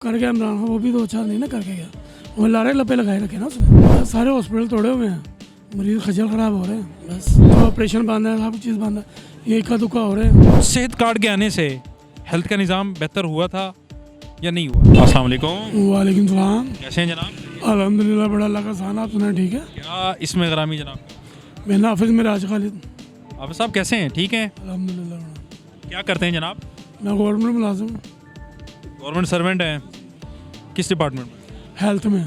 कर गया इमरान खान, वो भी तो अच्छा नहीं ना करके गया। वो लारे लपे लगाए रखे ना उसने। सारे हॉस्पिटल तोड़े हुए हैं, मरीज खजल खराब हो रहे हैं। बस जो ऑपरेशन बंद है, सब चीज़ बंद है, ये इक्का दुक्का हो रहे हैं। सेहत कार्ड के आने से हेल्थ का निज़ाम बेहतर हुआ था या नहीं हुआ? अस्सलाम वालेकुम, वालेकुम सलाम। कैसे हैं जनाब? अल्हम्दुलिल्लाह, बड़ा अल्लाह का साना। आप सुनाए ठीक है? क्या इसमें ग्रामी जनाब? मैं नाफिज मिराज खालिद। आप साहब कैसे हैं? ठीक हैं? अल्हम्दुलिल्लाह। क्या करते हैं जनाब? मैं गवर्नमेंट मुलाजिम हूँ, गवर्नमेंट सर्वेंट हैं? किस डिपार्टमेंट में? हेल्थ में।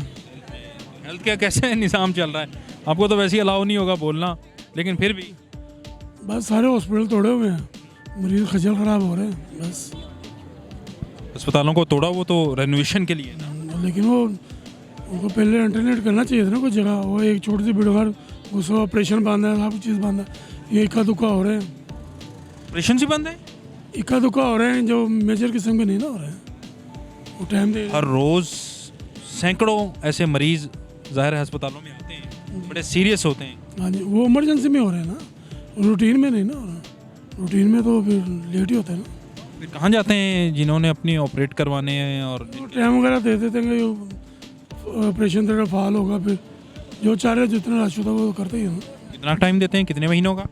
हेल्थ का कैसे निज़ाम चल रहा है? आपको तो वैसे ही अलाउ नहीं होगा बोलना, लेकिन फिर भी बस सारे हॉस्पिटल तोड़े हुए हैं, मरीज खजल खराब हो रहे हैं। बस अस्पतालों को तोड़ा, वो तो रेनोवेशन के लिए ना। लेकिन वो उनको पहले इंटरनेट करना चाहिए था ना कुछ जगह। वो एक छोटी सी वीडियो घर, उसमें ऑपरेशन बंद है, सब चीज़ बंद है, ये इक्का दुक्का हो रहे हैं। ऑपरेशन ही बंद है? इक्का दुक्का हो रहे हैं जो मेजर किस्म के नहीं ना हो रहे हैं। वो टाइम दे हर रोज़ सैकड़ों ऐसे मरीज ज़ाहिर है अस्पतालों में आते हैं, बड़े सीरियस होते हैं। हाँ जी, वो इमरजेंसी में हो रहे हैं ना, रूटीन में नहीं ना हो रहा। रूटीन में तो फिर लेट ही होता है ना। फिर कहाँ जाते हैं जिन्होंने अपनी ऑपरेट करवाने हैं? और वो टाइम वगैरह दे देते हैं कि ऑपरेशन तेरा फाल होगा, फिर जो चाह रहे जितना रश होता है वो तो करते ही है ना। कितना टाइम देते हैं, कितने महीनों का?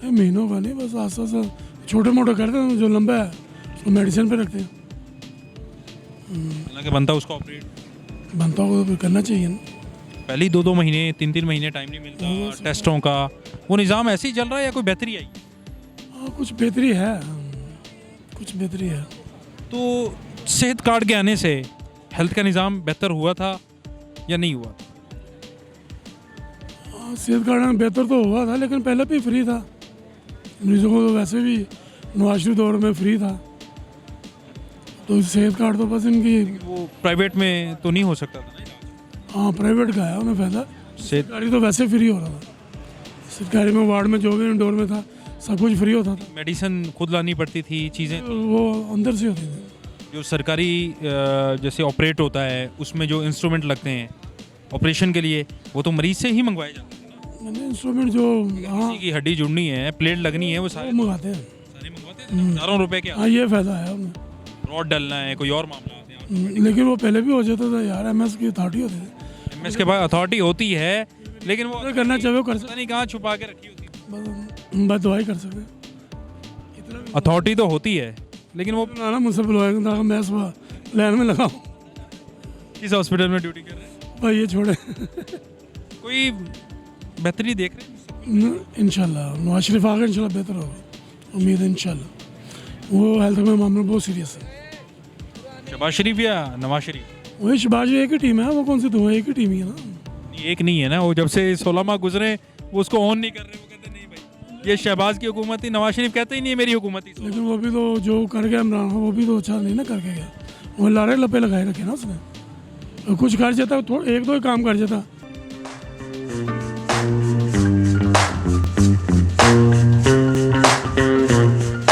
ये महीनों का नहीं, बस आस्ता आस्ता छोटे मोटे करते हैं, जो लंबा है उसको मेडिसिन पे रखते हैं। हालांकि बनता उसको ऑपरेट बनता होगा तो फिर करना चाहिए ना। पहले ही 2-2 महीने 3-3 महीने टाइम नहीं मिलता टेस्टों का। वो निज़ाम ऐसे ही चल रहा है या कोई बेहतरी आई? हाँ, कुछ बेहतरी है, कुछ बेहतरी है। तो सेहत कार्ड के आने से हेल्थ का निज़ाम बेहतर हुआ था या नहीं हुआ? हाँ, सेहत कार्ड में बेहतर तो हुआ था, लेकिन पहले भी फ्री था मरीजों को, तो वैसे भी नवाज शरीफ दौर में फ्री था। तो सेहत कार्ड तो बस इनकी, वो प्राइवेट में तो नहीं हो सकता था ना? हाँ प्राइवेट का है, उन्हें फायदा। सेहत सरकारी तो वैसे फ्री हो रहा था। सरकारी में वार्ड में जो भी इंडोर में था सब कुछ फ्री होता था। मेडिसिन खुद लानी पड़ती थी, चीज़ें वो अंदर से होती थी। जो सरकारी जैसे ऑपरेट होता है उसमें जो इंस्ट्रूमेंट लगते हैं ऑपरेशन के लिए, वो तो मरीज से ही मंगवाए जाते हैं। मैंने इंस्ट्रूमेंट जो, हाँ किसी की हड्डी जुड़नी है, प्लेट लगनी है, वो सारे वो मंगाते हैं। सारे मंगवाते हैं हज़ारों रुपए के। हाँ, ये फायदा है उन्हें। रॉड डलना है, कोई और मामला आते हैं। लेकिन वो पहले भी हो जाता था यार, MS की अथॉरिटी होती थी। एमएस के बाद अथॉरिटी होती है, लेकिन वो अगर करना चाहे वो कर पता सकते, नहीं कहाँ छुपा के रखी होती है। बस दवाई कर सकते। इतना भी अथॉरिटी तो होती है, लेकिन वो ना मुझसे बुलवाएंगे ताकि मैं सुबह लाइन में लगाऊँ। किस हॉस्पिटल में ड्यूटी कर रहे हैं? भाई ये छोड़े। कोई बेहतरी देख रहे हैं? इंशाल्लाह नवाज शरीफ आगे इंशाल्लाह बेहतर होगा, उम्मीद है इंशाल्लाह। वो हेल्थ में मामला बहुत सीरियस है। शहबाज शरीफ या नवाज शरीफ? वही शहबाज एक ही टीम है, वो कौन सी दो है, एक ही टीम ही है ना। नहीं, एक नहीं है ना। वो जब से 16 माह गुजरे वो उसको ऑन नहीं कर रहे। वो कहते नहीं भाई ये शहबाज की हुकूमत थी। नवाज शरीफ कहते ही नहीं है मेरी हुकूमत थी। लेकिन वो भी तो जो कर गया इमरान खान, वो भी तो अच्छा नहीं ना करके गया। वो लारे लपे लगाए रखे ना उसने। और कुछ कर जाता, एक दो ही काम कर जाता।